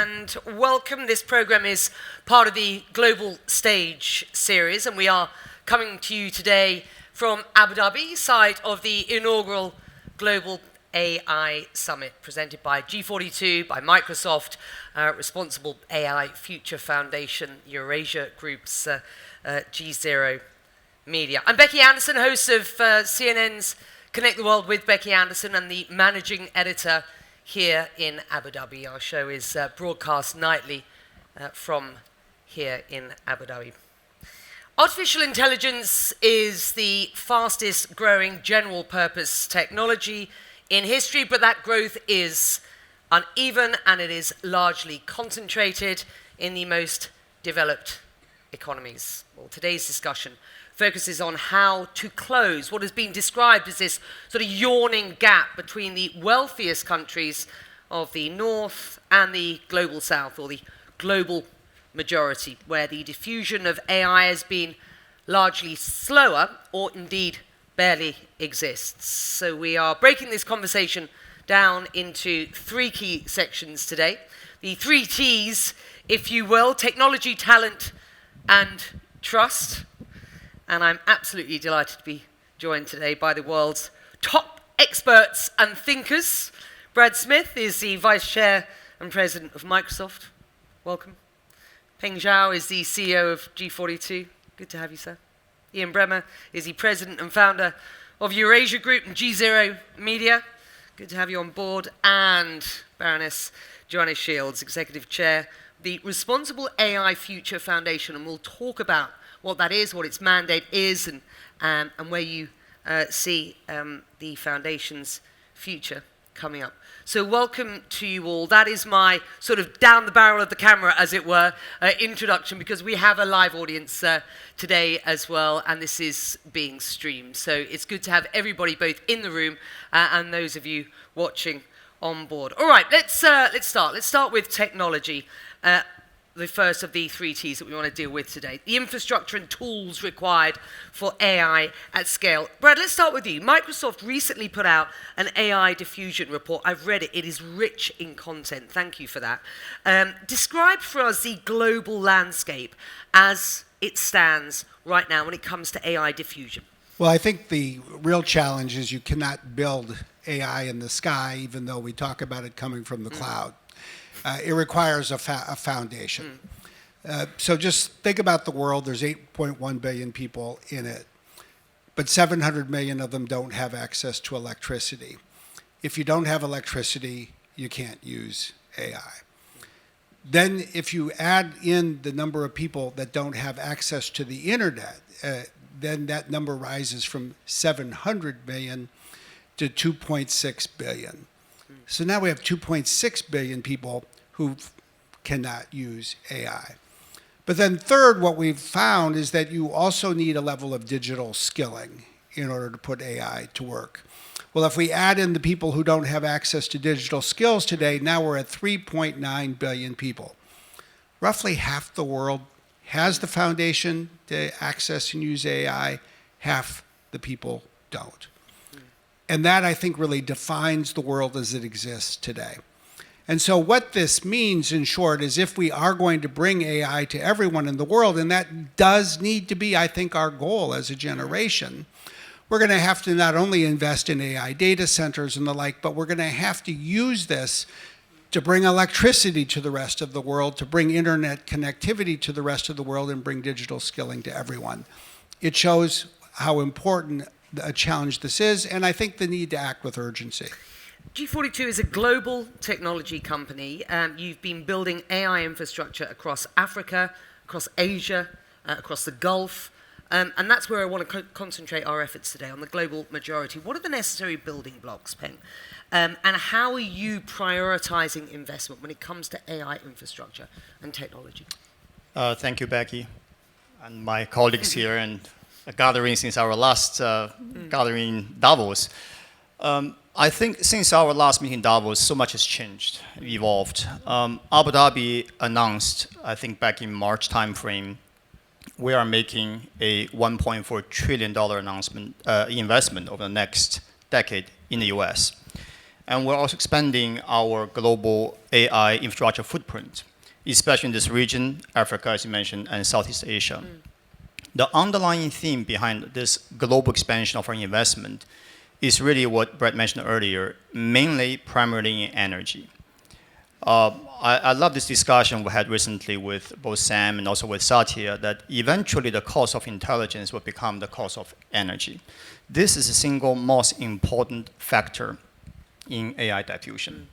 and welcome. This program is part of the Global Stage series, and we are coming to you today from Abu Dhabi, site of the inaugural Global AI Summit, presented by G42, by Microsoft, Responsible AI Future Foundation, Eurasia Group's GZERO Media. I'm Becky Anderson, host of CNN's Connect the World with Becky Anderson, and the managing editor here in Abu Dhabi. Our show is broadcast nightly from here in Abu Dhabi. Artificial intelligence is the fastest growing general purpose technology in history, but that growth is uneven and it is largely concentrated in the most developed economies. Well, today's discussion focuses on how to close what has been described as this sort of yawning gap between the wealthiest countries of the North and the global South, or the global majority, where the diffusion of AI has been largely slower or indeed barely exists. So we are breaking this conversation down into three key sections today. The three T's, if you will: technology, talent, and trust. And I'm absolutely delighted to be joined today by the world's top experts and thinkers. Brad Smith is the Vice Chair and President of Microsoft. Welcome. Peng Xiao is the CEO of G42. Good to have you, sir. Ian Bremmer is the President and Founder of Eurasia Group and GZERO Media. Good to have you on board. And Baroness Joanna Shields, Executive Chair of the Responsible AI Future Foundation. And we'll talk about what that is, what its mandate is, and where you see the foundation's future coming up. So welcome to you all. That is my sort of down the barrel of the camera, as it were, introduction, because we have a live audience today as well, and this is being streamed. So it's good to have everybody both in the room and those of you watching on board. All right, let's start. Let's start with technology. The first of the three T's that we want to deal with today: the infrastructure and tools required for AI at scale. Brad, let's start with you. Microsoft recently put out an AI diffusion report. I've read it. It is rich in content. Thank you for that. Describe for us the global landscape as it stands right now when it comes to AI diffusion. Well, I think the real challenge is you cannot build AI in the sky, even though we talk about it coming from the cloud. It requires a foundation. So just think about the world. There's 8.1 billion people in it, but 700 million of them don't have access to electricity. If you don't have electricity, you can't use AI. Then if you add in the number of people that don't have access to the internet, then that number rises from 700 million to 2.6 billion. So now we have 2.6 billion people who cannot use AI. But then third, what we've found is that you also need a level of digital skilling in order to put AI to work. Well, if we add in the people who don't have access to digital skills today, now we're at 3.9 billion people. Roughly half the world has the foundation to access and use AI, half the people don't. And that, I think, really defines the world as it exists today. And so what this means, in short, is if we are going to bring AI to everyone in the world, and that does need to be, I think, our goal as a generation, we're going to have to not only invest in AI data centers and the like, but we're going to have to use this to bring electricity to the rest of the world, to bring internet connectivity to the rest of the world, and bring digital skilling to everyone. It shows how important a challenge this is, and I think the need to act with urgency. G42 is a global technology company. You've been building AI infrastructure across Africa, across Asia, across the Gulf, and that's where I want to concentrate our efforts today, on the global majority. What are the necessary building blocks, Peng? And how are you prioritizing investment when it comes to AI infrastructure and technology? Thank you, Becky, and my colleagues here, and a gathering since our last gathering in Davos. I think since our last meeting in Davos, so much has changed, evolved. Abu Dhabi announced, I think back in March timeframe, we are making a $1.4 trillion investment over the next decade in the US. And we're also expanding our global AI infrastructure footprint, especially in this region, Africa, as you mentioned, and Southeast Asia. The underlying theme behind this global expansion of our investment is really what Brett mentioned earlier, mainly primarily in energy. I love this discussion we had recently with both Sam and also with Satya, that eventually the cost of intelligence will become the cost of energy. This is the single most important factor in AI diffusion.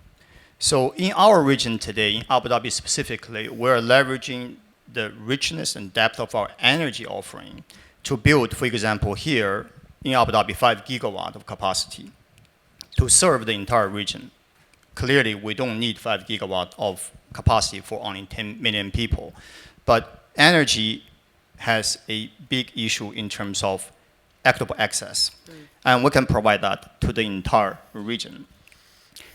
So in our region today, in Abu Dhabi specifically, we're leveraging the richness and depth of our energy offering to build, for example, here in Abu Dhabi, 5 gigawatt of capacity to serve the entire region. Clearly, we don't need 5 gigawatt of capacity for only 10 million people. But energy has a big issue in terms of equitable access. And we can provide that to the entire region.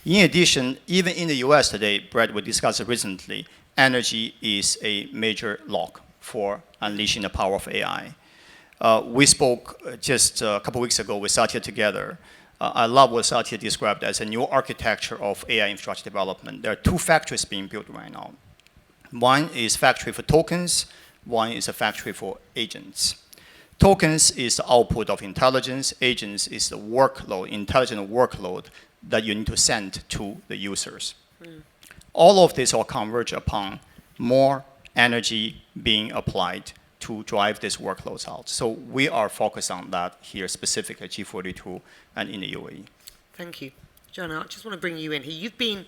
In addition, even in the US today, Brett, we discussed it recently, energy is a major lock for unleashing the power of AI. We spoke just a couple weeks ago with Satya together. I love what Satya described as a new architecture of AI infrastructure development. There are 2 factories being built right now. One is factory for tokens, one is a factory for agents. Tokens is the output of intelligence, agents is the workload, intelligent workload that you need to send to the users. All of this will converge upon more energy being applied to drive these workloads out. So we are focused on that here, specifically at G42 and in the UAE. Thank you. Joanna, I just want to bring you in here. You've been,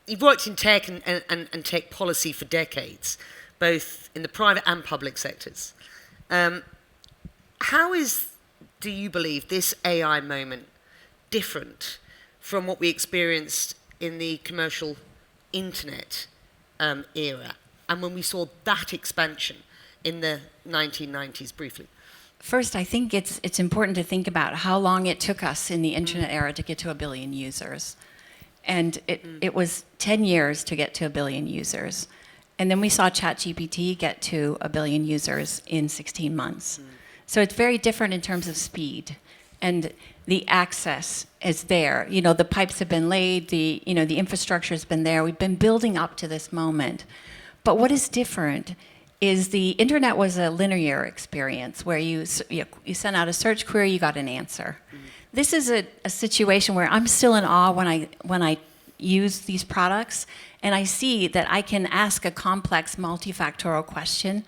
you've worked in tech and tech policy for decades, both in the private and public sectors. How do you believe this AI moment different from what we experienced in the commercial internet era, and when we saw that expansion in the 1990s briefly? First, I think it's important to think about how long it took us in the internet era to get to 1 billion users. And it was 10 years to get to 1 billion users. And then we saw ChatGPT get to 1 billion users in 16 months. So it's very different in terms of speed. And the access is there. You know, the pipes have been laid, the infrastructure has been there. We've been building up to this moment. But what is different is the internet was a linear experience where you sent out a search query, you got an answer. This is a situation where I'm still in awe when I use these products, and I see that I can ask a complex multifactorial question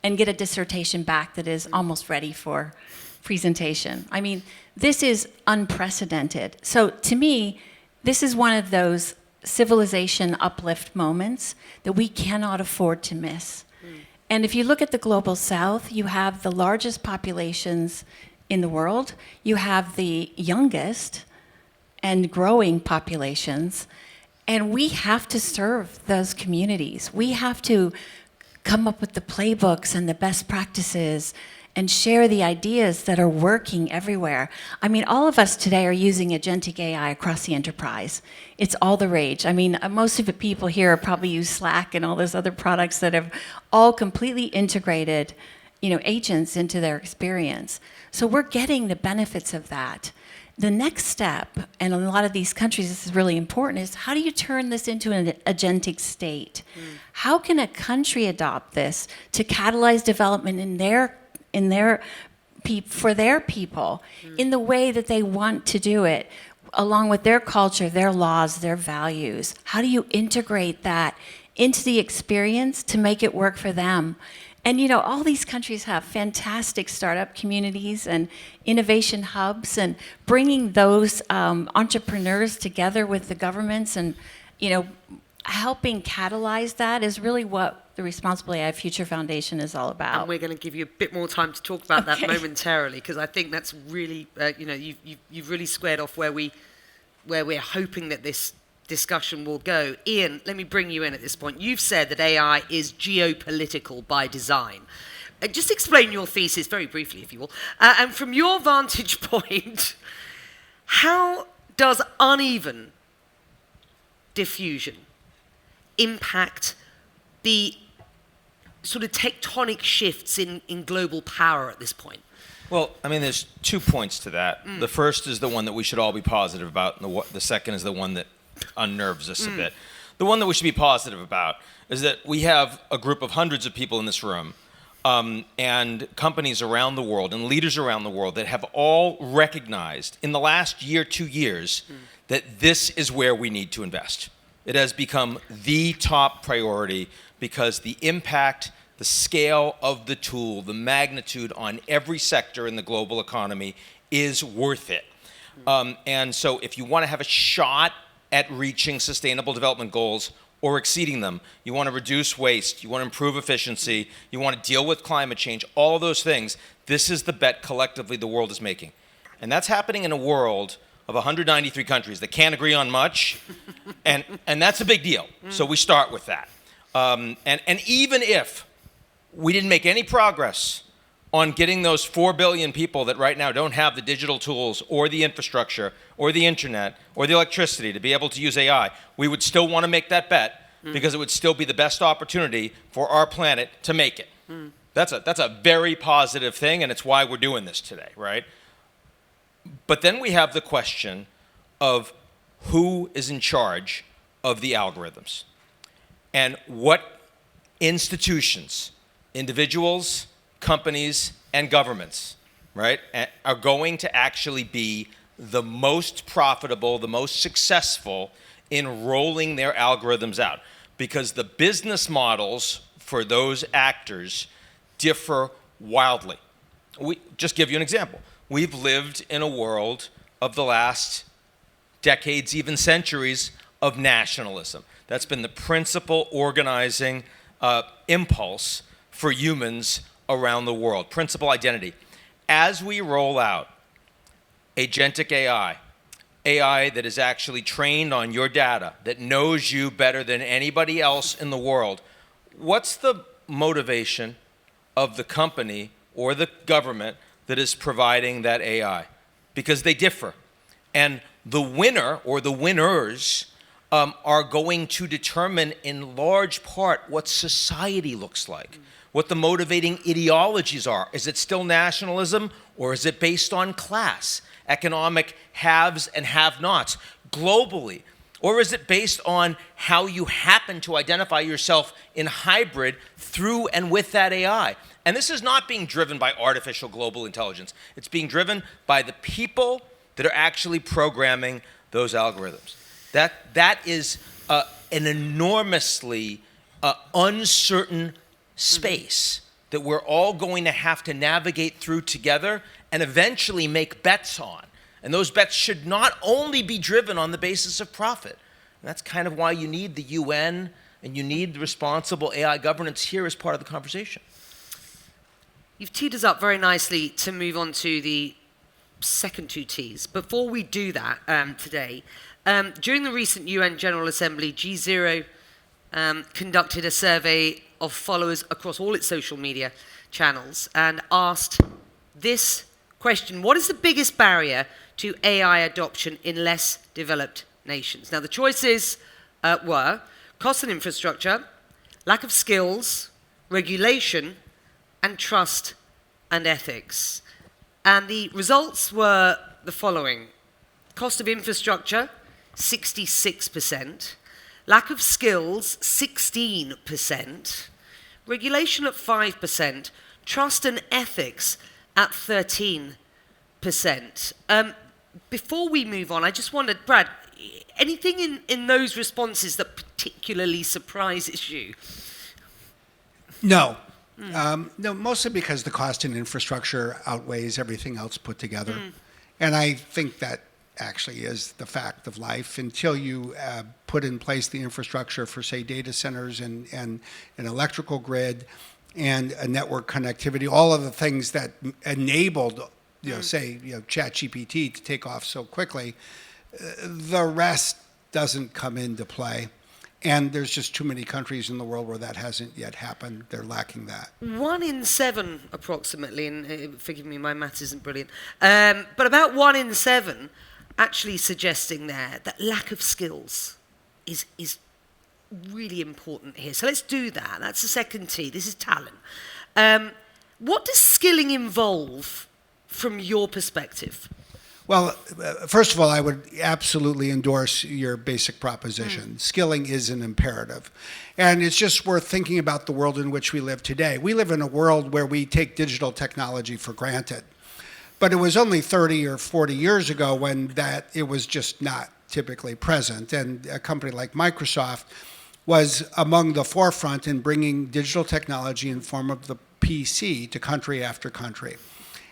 and get a dissertation back that is almost ready for presentation. I mean, this is unprecedented. So to me, this is one of those civilization uplift moments that we cannot afford to miss. And if you look at the global south, you have the largest populations in the world, you have the youngest and growing populations, and we have to serve those communities. We have to come up with the playbooks and the best practices and share the ideas that are working everywhere. I mean, all of us today are using agentic AI across the enterprise. It's all the rage. I mean, most of the people here probably use Slack and all those other products that have all completely integrated, agents into their experience. So we're getting the benefits of that. The next step, and in a lot of these countries this is really important, is how do you turn this into an agentic state? How can a country adopt this to catalyze development for their people in the way that they want to do it, along with their culture, their laws, their values? How do you integrate that into the experience to make it work for them? And all these countries have fantastic startup communities and innovation hubs, and bringing those entrepreneurs together with the governments and helping catalyze that is really what the Responsible AI Future Foundation is all about. And we're going to give you a bit more time to talk about that momentarily, because I think that's really, you've really squared off where we're hoping that this discussion will go. Ian, let me bring you in at this point. You've said that AI is geopolitical by design. Just explain your thesis very briefly, if you will. And from your vantage point, how does uneven diffusion impact the sort of tectonic shifts in global power at this point? Well, I mean, there's 2 points to that. The first is the one that we should all be positive about, and the second is the one that unnerves us a bit. The one that we should be positive about is that we have a group of hundreds of people in this room and companies around the world and leaders around the world that have all recognized in the last year, 2 years, that this is where we need to invest. It has become the top priority because the impact, the scale of the tool, the magnitude on every sector in the global economy is worth it. And so if you want to have a shot at reaching sustainable development goals or exceeding them, you want to reduce waste, you want to improve efficiency, you want to deal with climate change, all of those things, this is the bet collectively the world is making. And that's happening in a world of 193 countries that can't agree on much, and that's a big deal. So we start with that. And even if we didn't make any progress on getting those 4 billion people that right now don't have the digital tools or the infrastructure or the internet or the electricity to be able to use AI, we would still want to make that bet because it would still be the best opportunity for our planet to make it. That's a very positive thing, and it's why we're doing this today, right? But then we have the question of who is in charge of the algorithms and what institutions, individuals, companies, and governments, right, are going to actually be the most profitable, the most successful in rolling their algorithms out. Because the business models for those actors differ wildly. Just give you an example. We've lived in a world of the last decades, even centuries, of nationalism. That's been the principal organizing impulse for humans around the world, principal identity. As we roll out agentic AI, AI that is actually trained on your data, that knows you better than anybody else in the world, what's the motivation of the company or the government that is providing that AI? Because they differ. And the winner or the winners are going to determine in large part what society looks like, what the motivating ideologies are. Is it still nationalism, or is it based on class, economic haves and have-nots globally? Or is it based on how you happen to identify yourself in hybrid through and with that AI? And this is not being driven by artificial global intelligence. It's being driven by the people that are actually programming those algorithms. That is an enormously uncertain space that we're all going to have to navigate through together and eventually make bets on. And those bets should not only be driven on the basis of profit. And that's kind of why you need the UN and you need the responsible AI governance here as part of the conversation. You've teed us up very nicely to move on to the second two T's. Before we do that today, during the recent UN General Assembly, GZERO conducted a survey of followers across all its social media channels and asked this question: what is the biggest barrier to AI adoption in less developed nations? Now, the choices were cost and infrastructure, lack of skills, regulation, and trust and ethics. And the results were the following: cost of infrastructure, 66%, lack of skills, 16%, regulation at 5%, trust and ethics at 13%. Before we move on, I just wondered, Brad, anything in those responses that particularly surprises you? No. No, mostly because the cost in infrastructure outweighs everything else put together. And I think that actually is the fact of life. Until you put in place the infrastructure for, say, data centers and an electrical grid and a network connectivity, all of the things that enabled, ChatGPT to take off so quickly, the rest doesn't come into play. And there's just too many countries in the world where that hasn't yet happened. They're lacking that. 1 in 7, approximately, and forgive me, my maths isn't brilliant, but about 1 in 7 actually suggesting there that lack of skills is really important here. So let's do that. That's the second T. This is talent. What does skilling involve from your perspective? Well, first of all, I would absolutely endorse your basic proposition. Skilling is an imperative. And it's just worth thinking about the world in which we live today. We live in a world where we take digital technology for granted. But it was only 30 or 40 years ago when it was just not typically present. And a company like Microsoft was among the forefront in bringing digital technology in form of the PC to country after country.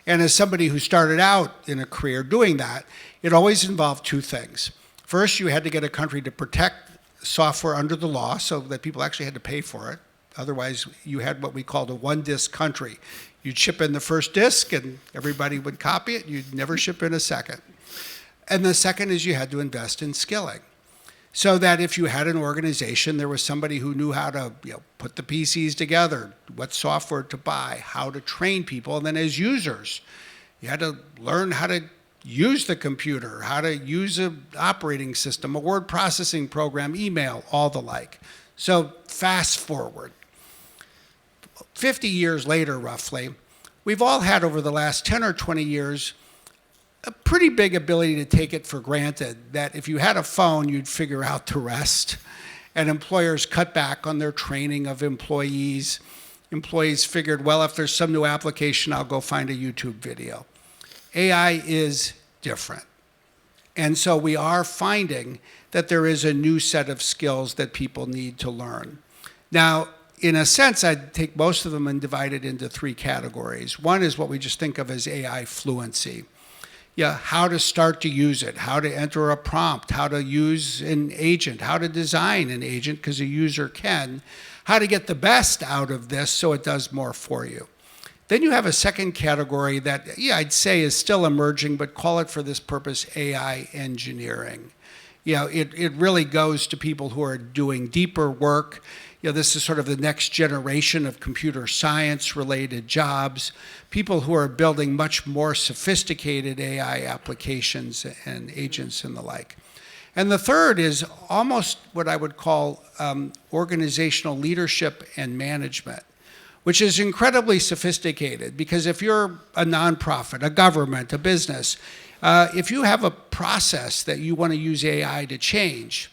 And as somebody who started out in a career doing that, it always involved two things. First, you had to get a country to protect software under the law so that people actually had to pay for it. Otherwise, you had what we called a one-disk country. You'd ship in the first disk and everybody would copy it. You'd never ship in a second. And the second is you had to invest in skilling. So that if you had an organization, there was somebody who knew how to put the PCs together, what software to buy, how to train people. And then as users, you had to learn how to use the computer, how to use an operating system, a word processing program, email, all the like. So fast forward. 50 years later, roughly, we've all had over the last 10 or 20 years a pretty big ability to take it for granted that if you had a phone, you'd figure out the rest. And employers cut back on their training of employees. Employees figured, well, if there's some new application, I'll go find a YouTube video. AI is different. And so we are finding that there is a new set of skills that people need to learn. Now, in a sense, I'd take most of them and divide it into three categories. One is what we just think of as AI fluency. How to start to use it, how to enter a prompt, how to use an agent, how to design an agent, because a user can, how to get the best out of this so it does more for you. Then you have a second category that, I'd say is still emerging, but call it for this purpose AI engineering. It really goes to people who are doing deeper work. This is sort of the next generation of computer science-related jobs, people who are building much more sophisticated AI applications and agents and the like. And the third is almost what I would call organizational leadership and management, which is incredibly sophisticated because if you're a nonprofit, a government, a business, if you have a process that you want to use AI to change,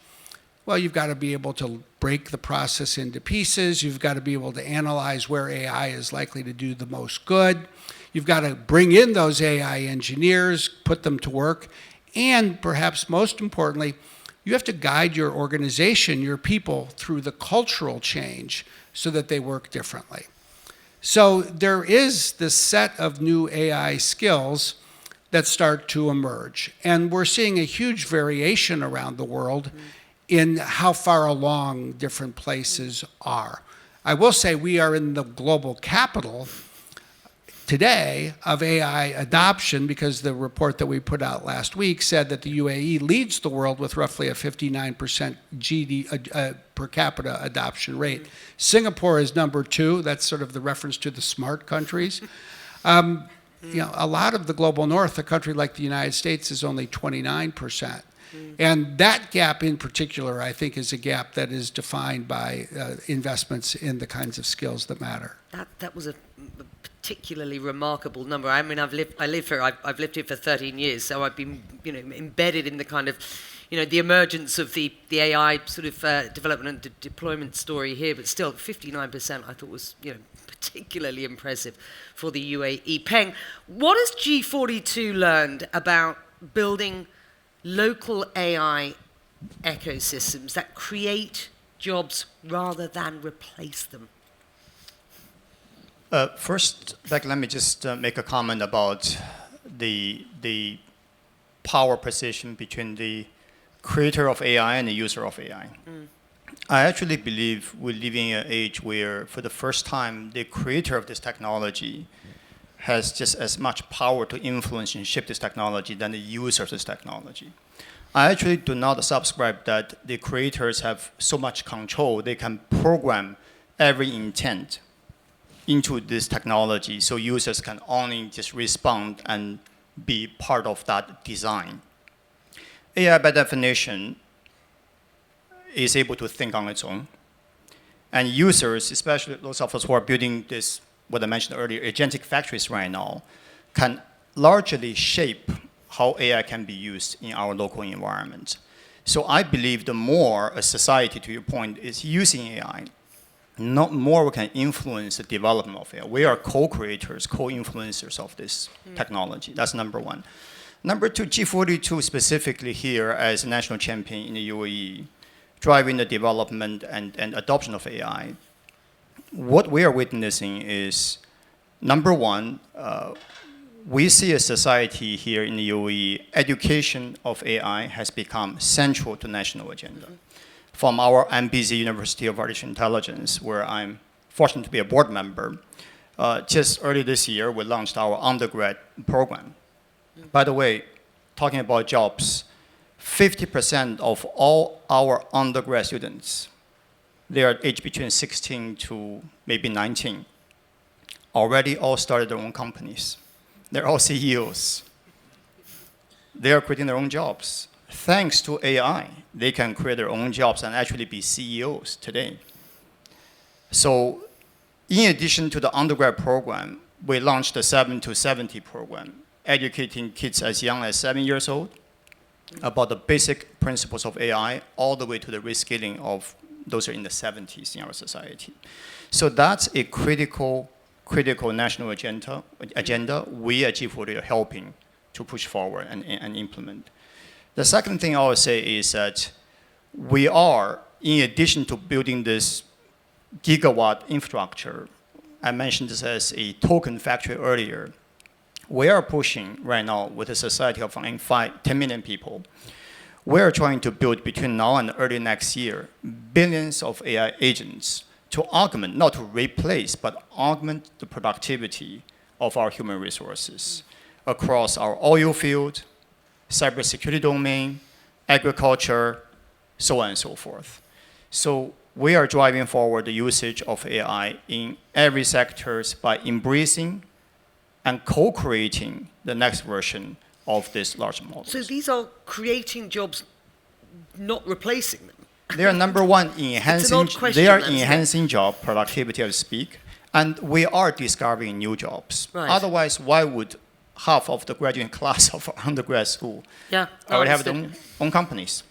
well, you've got to be able to break the process into pieces. You've got to be able to analyze where AI is likely to do the most good. You've got to bring in those AI engineers, put them to work. And perhaps most importantly, you have to guide your organization, your people, through the cultural change so that they work differently. So there is this set of new AI skills that start to emerge. And we're seeing a huge variation around the world in how far along different places are. I will say we are in the global capital today of AI adoption because the report that we put out last week said that the UAE leads the world with roughly a 59% per capita adoption rate. Singapore is number 2. That's sort of the reference to the smart countries. A lot of the global north, a country like the United States, is only 29%. And that gap in particular, I think, is a gap that is defined by investments in the kinds of skills that matter. That was a particularly remarkable number. I mean, I've lived here for 13 years, so I've been, embedded in the kind of, the emergence of the AI sort of development and deployment story here. But still, 59% I thought was, particularly impressive for the UAE. Peng, what has G42 learned about building local AI ecosystems that create jobs rather than replace them? First, Becky, let me just make a comment about the power position between the creator of AI and the user of AI. I actually believe we're living in an age where, for the first time, the creator of this technology has just as much power to influence and shape this technology than the user of this technology. I actually do not subscribe that the creators have so much control, they can program every intent into this technology so users can only just respond and be part of that design. AI, by definition, is able to think on its own. And users, especially those of us who are building this, what I mentioned earlier, agentic factories right now, can largely shape how AI can be used in our local environment. So I believe the more a society, to your point, is using AI, not more we can influence the development of AI. We are co-creators, co-influencers of this technology. That's number one. Number two, G42 specifically here as a national champion in the UAE, driving the development and adoption of AI. What we are witnessing is, number one, we see a society here in the UAE, education of AI has become central to national agenda. From our MBZ University of Artificial Intelligence, where I'm fortunate to be a board member, just early this year, we launched our undergrad program. By the way, talking about jobs, 50% of all our undergrad students, they are aged between 16 to maybe 19, already all started their own companies. They're all CEOs. They are creating their own jobs. Thanks to AI, they can create their own jobs and actually be CEOs today. So in addition to the undergrad program, we launched the 7 to 70 program, educating kids as young as 7 years old about the basic principles of AI, all the way to the reskilling of those who are in the 70s in our society. So that's a critical national agenda we at G40 are helping to push forward and implement. The second thing I would say is that we are, in addition to building this gigawatt infrastructure, I mentioned this as a token factory earlier, we are pushing right now with a society of 10 million people. We are trying to build between now and early next year billions of AI agents to augment, not to replace, but augment the productivity of our human resources across our oil field, cybersecurity domain, agriculture, so on and so forth. So we are driving forward the usage of AI in every sector by embracing and co-creating the next version of this large model. So these are creating jobs, not replacing them. They are number one enhancing. Question, they are enhancing job productivity, as speak, and we are discovering new jobs. Right. Otherwise, why would half of the graduate class of our undergrad school would have their own companies?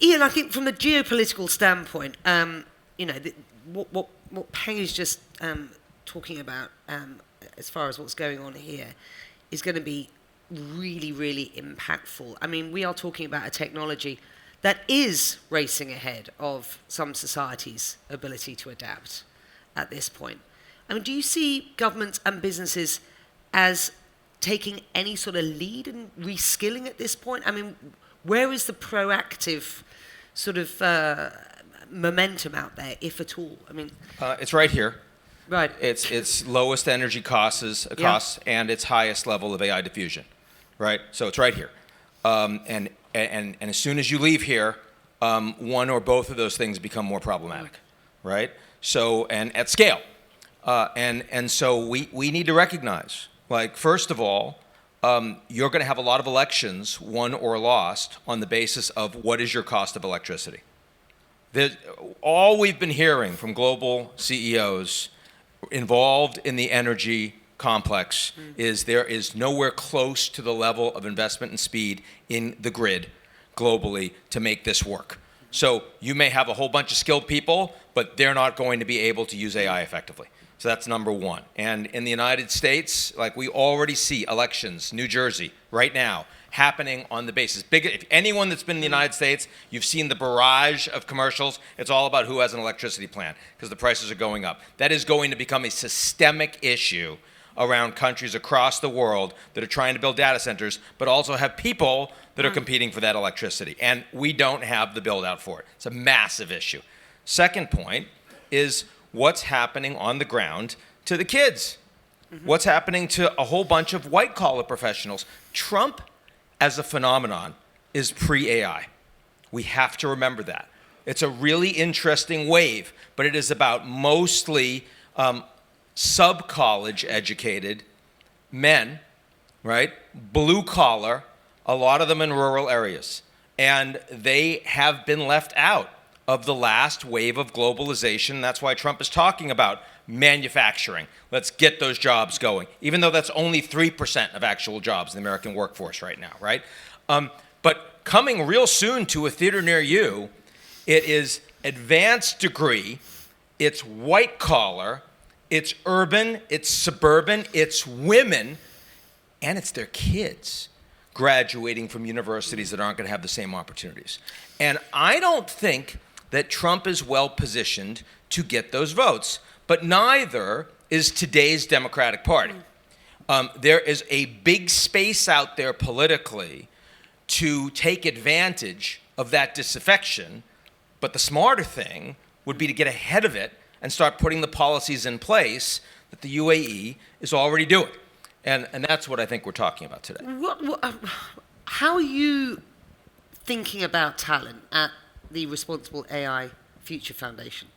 Ian, I think from the geopolitical standpoint, what Peng is just talking about, as far as what's going on here, is going to be really, really impactful. I mean, we are talking about a technology that is racing ahead of some societies' ability to adapt at this point. I mean, do you see governments and businesses as taking any sort of lead in reskilling at this point? I mean, where is the proactive sort of momentum out there, if at all? I mean, it's right here. Right. Its lowest energy costs and its highest level of AI diffusion, right? So it's right here, and as soon as you leave here, one or both of those things become more problematic, right? So and at scale, and so we need to recognize, like, first of all, you're going to have a lot of elections won or lost on the basis of what is your cost of electricity. All we've been hearing from global CEOs involved in the energy complex is there is nowhere close to the level of investment and speed in the grid globally to make this work. So you may have a whole bunch of skilled people, but they're not going to be able to use AI effectively. So that's number one. And in the United States, like, we already see elections, New Jersey, right now, happening on the basis. If anyone that's been in the United States, you've seen the barrage of commercials. It's all about who has an electricity plan because the prices are going up. That is going to become a systemic issue around countries across the world that are trying to build data centers, but also have people that are competing for that electricity. And we don't have the build out for it. It's a massive issue. Second point is what's happening on the ground to the kids. What's happening to a whole bunch of white collar professionals. Trump as a phenomenon is pre-AI. We have to remember that. It's a really interesting wave, but it is about mostly sub-college educated men, right? Blue collar, a lot of them in rural areas. And they have been left out of the last wave of globalization. That's why Trump is talking about manufacturing. Let's get those jobs going, even though that's only 3% of actual jobs in the American workforce right now, right? But coming real soon to a theater near you, it is advanced degree, it's white collar, it's urban, it's suburban, it's women, and it's their kids graduating from universities that aren't going to have the same opportunities. And I don't think that Trump is well positioned to get those votes, but neither is today's Democratic Party. There is a big space out there politically to take advantage of that disaffection, but the smarter thing would be to get ahead of it and start putting the policies in place that the UAE is already doing. And that's what I think we're talking about today. How are you thinking about talent at the Responsible AI Future Foundation?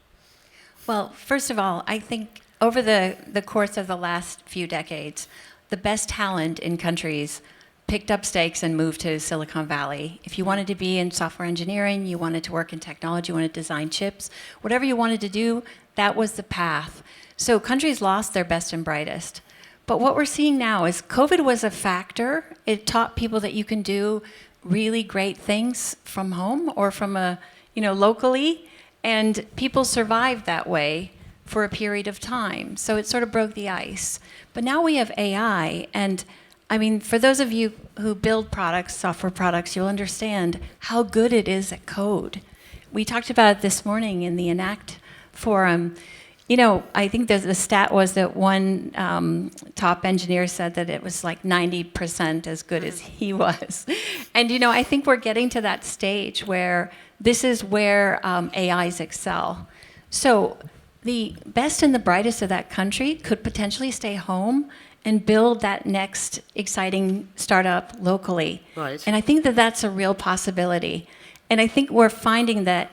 Well, first of all, I think over the course of the last few decades, the best talent in countries picked up stakes and moved to Silicon Valley. If you wanted to be in software engineering, you wanted to work in technology, you wanted to design chips, whatever you wanted to do, that was the path. So countries lost their best and brightest. But what we're seeing now is COVID was a factor. It taught people that you can do really great things from home or from locally, and people survived that way for a period of time. So it sort of broke the ice. But now we have AI, and I mean, for those of you who build products, software products, you'll understand how good it is at code. We talked about it this morning in the Enact forum. I think the stat was that one top engineer said that it was like 90% as good as he was. And, I think we're getting to that stage where this is where AIs excel. So the best and the brightest of that country could potentially stay home and build that next exciting startup locally. Right. And I think that that's a real possibility. And I think we're finding that,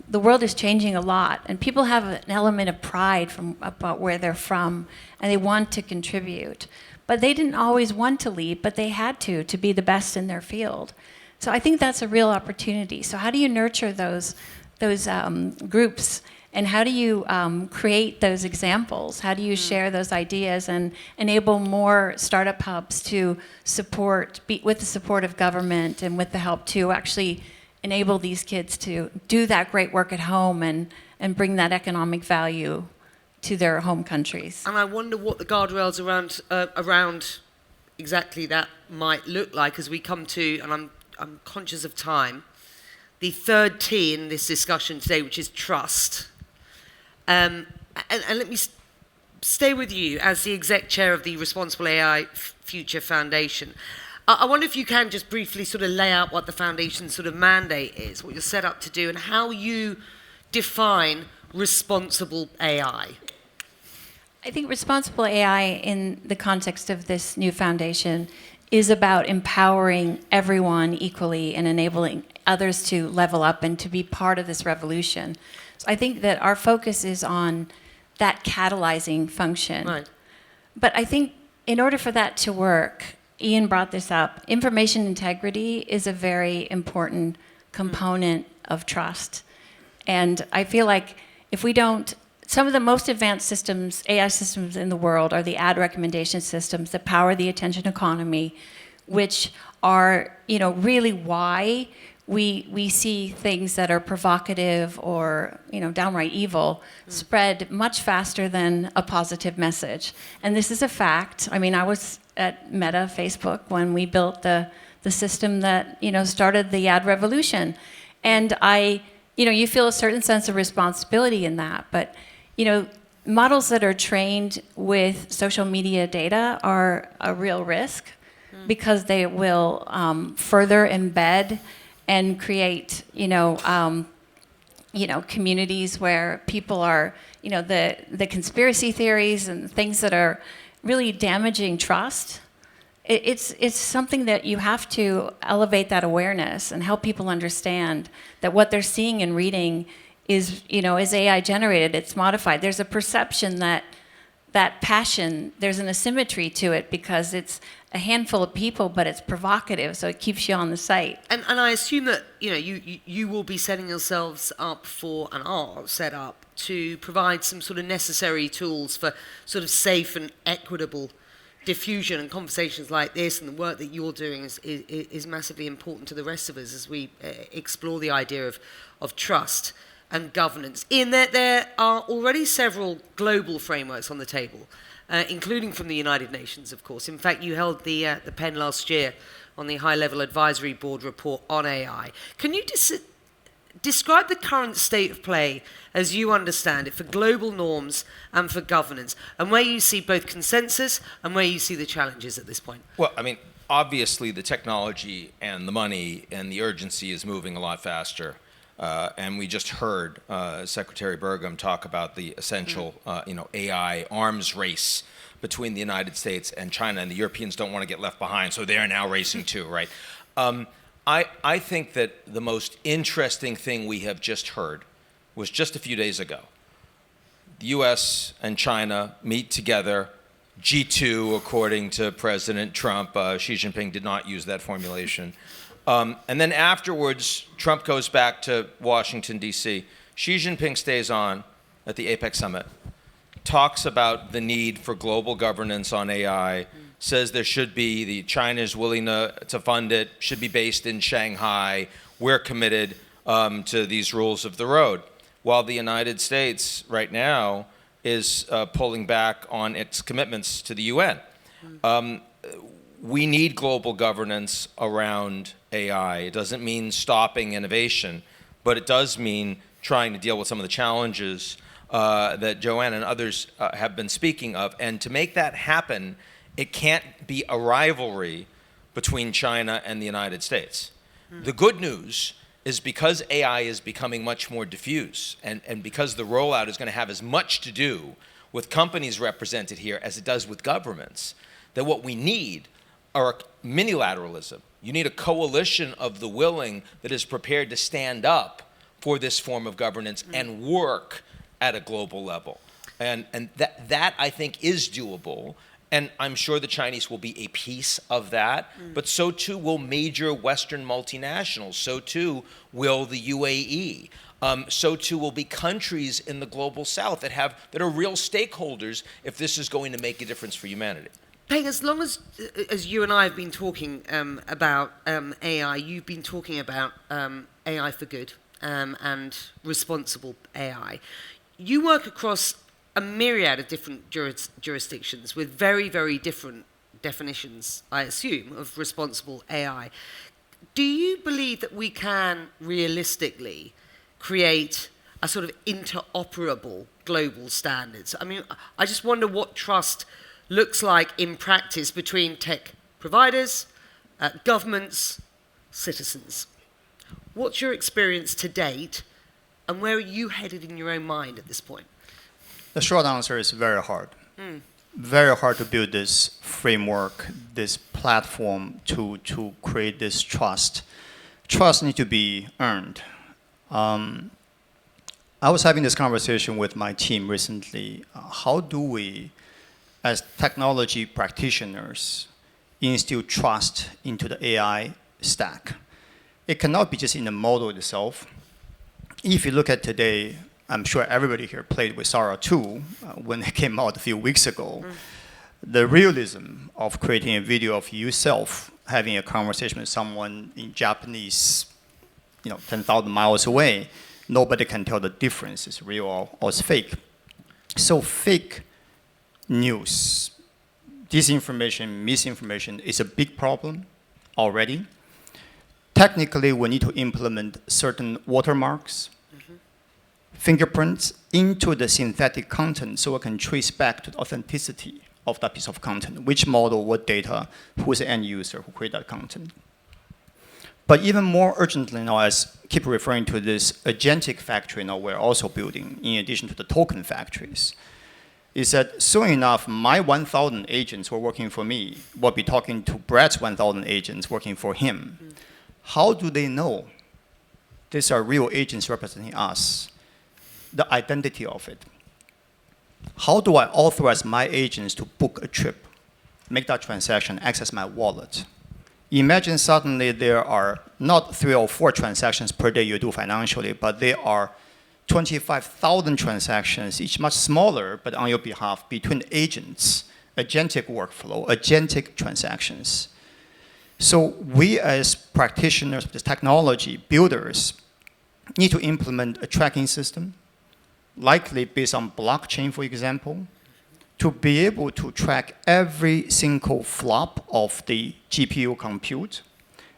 the world is changing a lot, and people have an element of pride about where they're from, and they want to contribute. But they didn't always want to lead, but they had to be the best in their field. So I think that's a real opportunity. So how do you nurture those groups, and how do you create those examples? How do you share those ideas and enable more startup hubs to with the support of government and with the help to actually enable these kids to do that great work at home and bring that economic value to their home countries. And I wonder what the guardrails around exactly that might look like as we come to, and I'm conscious of time, the third T in this discussion today, which is trust. And let me stay with you as the exec chair of the Responsible AI Future Foundation. I wonder if you can just briefly sort of lay out what the foundation's sort of mandate is, what you're set up to do, and how you define responsible AI. I think responsible AI in the context of this new foundation is about empowering everyone equally and enabling others to level up and to be part of this revolution. So I think that our focus is on that catalyzing function. Right. But I think in order for that to work, Ian brought this up, information integrity is a very important component of trust. And I feel like if we don't, some of the most advanced systems, AI systems in the world are the ad recommendation systems that power the attention economy, which are, really why we see things that are provocative or, downright evil spread much faster than a positive message. And this is a fact. I mean, I was at Meta, Facebook, when we built the system that, started the ad revolution. And you feel a certain sense of responsibility in that. But, models that are trained with social media data are a real risk because they will further embed and create, communities where people are, the conspiracy theories and things that are really damaging trust. It's something that you have to elevate that awareness and help people understand that what they're seeing and reading is AI generated. It's modified. There's a perception that that passion, there's an asymmetry to it because it's a handful of people, but it's provocative, so it keeps you on the site. And I assume that you will be setting yourselves up for, and are set up to provide some sort of necessary tools for sort of safe and equitable diffusion, and conversations like this and the work that you're doing is massively important to the rest of us as we explore the idea of trust and governance. In that there are already several global frameworks on the table, including from the United Nations, of course. In fact, you held the pen last year on the High-Level Advisory Board report on AI. Can you describe the current state of play as you understand it for global norms and for governance, and where you see both consensus and where you see the challenges at this point? Well, I mean, obviously the technology and the money and the urgency is moving a lot faster. And we just heard Secretary Burgum talk about the essential, AI arms race between the United States and China, and the Europeans don't want to get left behind, so they're now racing too, right? I think that the most interesting thing we have just heard was just a few days ago. The U.S. and China meet together, G2, according to President Trump. Xi Jinping did not use that formulation. And then afterwards, Trump goes back to Washington, D.C. Xi Jinping stays on at the APEC summit, talks about the need for global governance on AI, says there should be, China is willing to fund it, should be based in Shanghai. We're committed to these rules of the road. While the United States right now is pulling back on its commitments to the UN. We need global governance around AI. It doesn't mean stopping innovation, but it does mean trying to deal with some of the challenges that Joanna and others have been speaking of. And to make that happen, it can't be a rivalry between China and the United States. The good news is because AI is becoming much more diffuse, and because the rollout is going to have as much to do with companies represented here as it does with governments, that what we need are minilateralism. You need a coalition of the willing that is prepared to stand up for this form of governance and work at a global level. And that I think is doable. And I'm sure the Chinese will be a piece of that, but so too will major Western multinationals. So too will the UAE. So too will be countries in the global South that are real stakeholders if this is going to make a difference for humanity. Peng, as long as you and I have been talking about AI, you've been talking about AI for good and responsible AI. You work across a myriad of different jurisdictions with very, very different definitions, I assume, of responsible AI. Do you believe that we can realistically create a sort of interoperable global standards? I mean, I just wonder what trust looks like in practice between tech providers, governments, citizens. What's your experience to date, and where are you headed in your own mind at this point? The short answer is very hard. Very hard to build this framework, this platform to create this trust. Trust needs to be earned. I was having this conversation with my team recently. How do we, as technology practitioners, instill trust into the AI stack? It cannot be just in the model itself. If you look at today, I'm sure everybody here played with Sora 2 when it came out a few weeks ago. The realism of creating a video of yourself having a conversation with someone in Japanese, 10,000 miles away, nobody can tell the difference is real or it's fake. So fake news, disinformation, misinformation is a big problem already. Technically, we need to implement certain watermarks, fingerprints into the synthetic content so we can trace back to the authenticity of that piece of content, which model, what data, who is the end user who created that content. But even more urgently now, as I keep referring to this agentic factory now we're also building, in addition to the token factories, is that soon enough, my 1,000 agents who are working for me will be talking to Brad's 1,000 agents working for him. How do they know these are real agents representing us? The identity of it. how do I authorize my agents to book a trip, make that transaction, access my wallet? Imagine suddenly there are not 3 or 4 transactions per day you do financially, but there are 25,000 transactions, each much smaller, but on your behalf, between agents, agentic workflow, agentic transactions. So we as practitioners of this technology, builders, need to implement a tracking system, likely based on blockchain, for example, to be able to track every single flop of the GPU compute,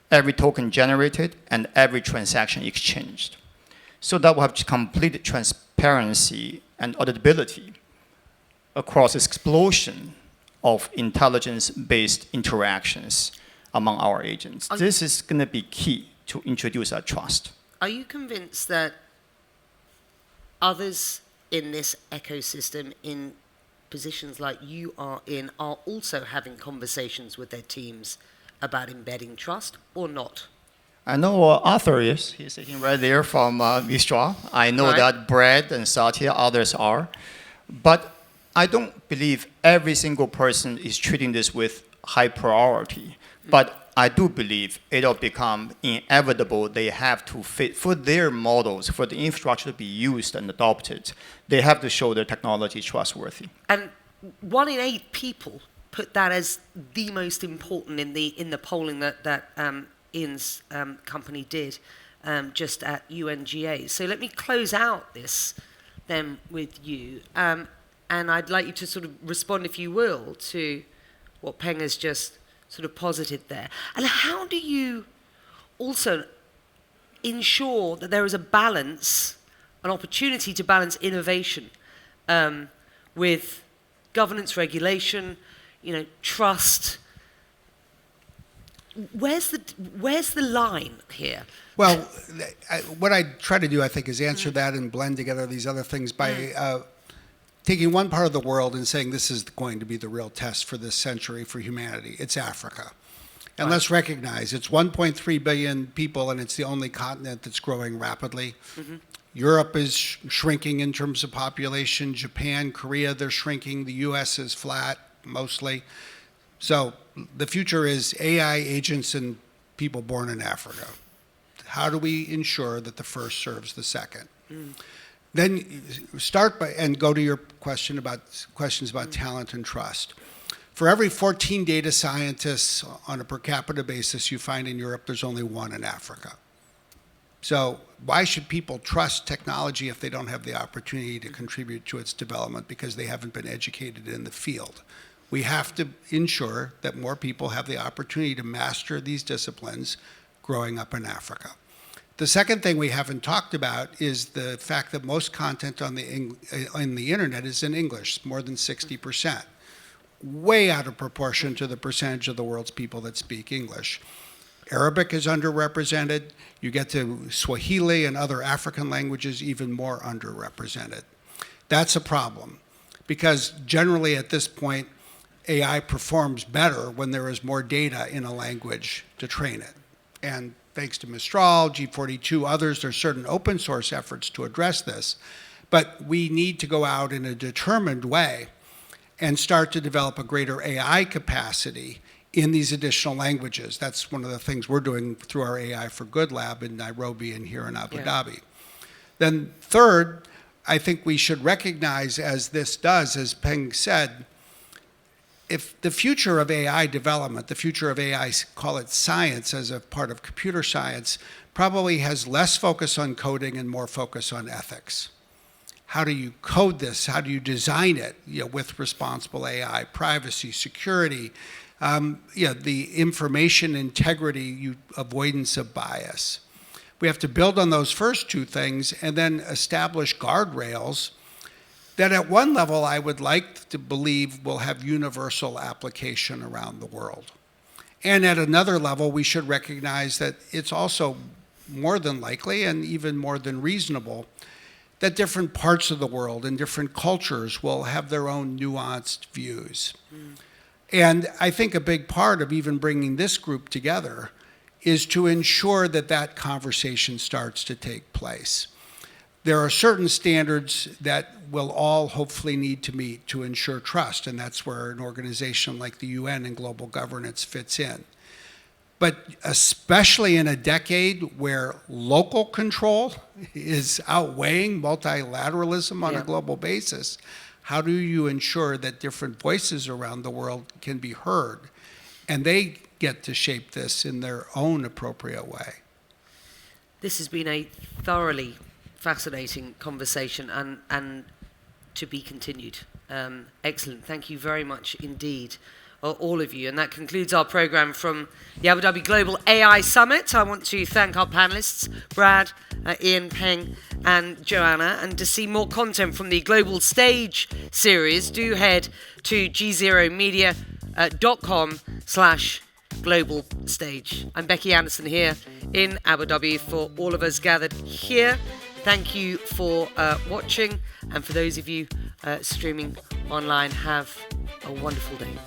every token generated, and every transaction exchanged. So that we'll have complete transparency and auditability across this explosion of intelligence-based interactions among our agents. This is going to be key to introduce that trust. Are you convinced that others in this ecosystem, in positions like you are in, are also having conversations with their teams about embedding trust or not? I know Arthur is. He's sitting right there from Vistra. I know that Brad and Satya, others are. But I don't believe every single person is treating this with high priority. But I do believe it'll become inevitable. They have to fit, for their models, for the infrastructure to be used and adopted, they have to show their technology trustworthy. And 1 in 8 people put that as the most important in the polling that Ian's company did just at UNGA. So let me close out this then with you. And I'd like you to sort of respond, if you will, to what Peng has just sort of posited there. And how do you also ensure that there is a balance, an opportunity to balance innovation with governance, regulation, trust? Where's the line here? Well, what I try to do, I think, is answer that and blend together these other things by taking one part of the world and saying this is going to be the real test for this century for humanity. It's Africa. And let's recognize it's 1.3 billion people, and it's the only continent that's growing rapidly. Europe is shrinking in terms of population. Japan, Korea, they're shrinking. The US is flat, mostly. So the future is AI agents and people born in Africa. How do we ensure that the first serves the second? Then start by, and go to your questions about talent and trust. For every 14 data scientists on a per capita basis you find in Europe, there's only 1 in Africa. So why should people trust technology if they don't have the opportunity to contribute to its development because they haven't been educated in the field? We have to ensure that more people have the opportunity to master these disciplines growing up in Africa. The second thing we haven't talked about is the fact that most content on the internet is in English, more than 60%. Way out of proportion to the percentage of the world's people that speak English. Arabic is underrepresented. You get to Swahili and other African languages, even more underrepresented. That's a problem because generally at this point, AI performs better when there is more data in a language to train it. And thanks to Mistral, G42, others, there's certain open source efforts to address this. But we need to go out in a determined way and start to develop a greater AI capacity in these additional languages. That's one of the things we're doing through our AI for Good lab in Nairobi and here in Abu Dhabi. Then third, I think we should recognize, as this does, as Peng said, if the future of AI development, the future of AI, call it science as a part of computer science, probably has less focus on coding and more focus on ethics. How do you code this? How do you design it with responsible AI, privacy, security, the information integrity, avoidance of bias? We have to build on those first 2 things and then establish guardrails that at one level I would like to believe will have universal application around the world. And at another level, we should recognize that it's also more than likely and even more than reasonable that different parts of the world and different cultures will have their own nuanced views. And I think a big part of even bringing this group together is to ensure that that conversation starts to take place. there are certain standards that we'll all hopefully need to meet to ensure trust, and that's where an organization like the UN and global governance fits in. But especially in a decade where local control is outweighing multilateralism on a global basis, how do you ensure that different voices around the world can be heard and they get to shape this in their own appropriate way? This has been a thoroughly fascinating conversation and to be continued. Excellent. Thank you very much indeed, all of you. And that concludes our program from the Abu Dhabi Global AI Summit. I want to thank our panelists, Brad, Ian, Peng, and Joanna. And to see more content from the Global Stage series, do head to gzeromedia.com/global stage. I'm Becky Anderson here in Abu Dhabi. For all of us gathered here, thank you for watching, and for those of you streaming online, have a wonderful day.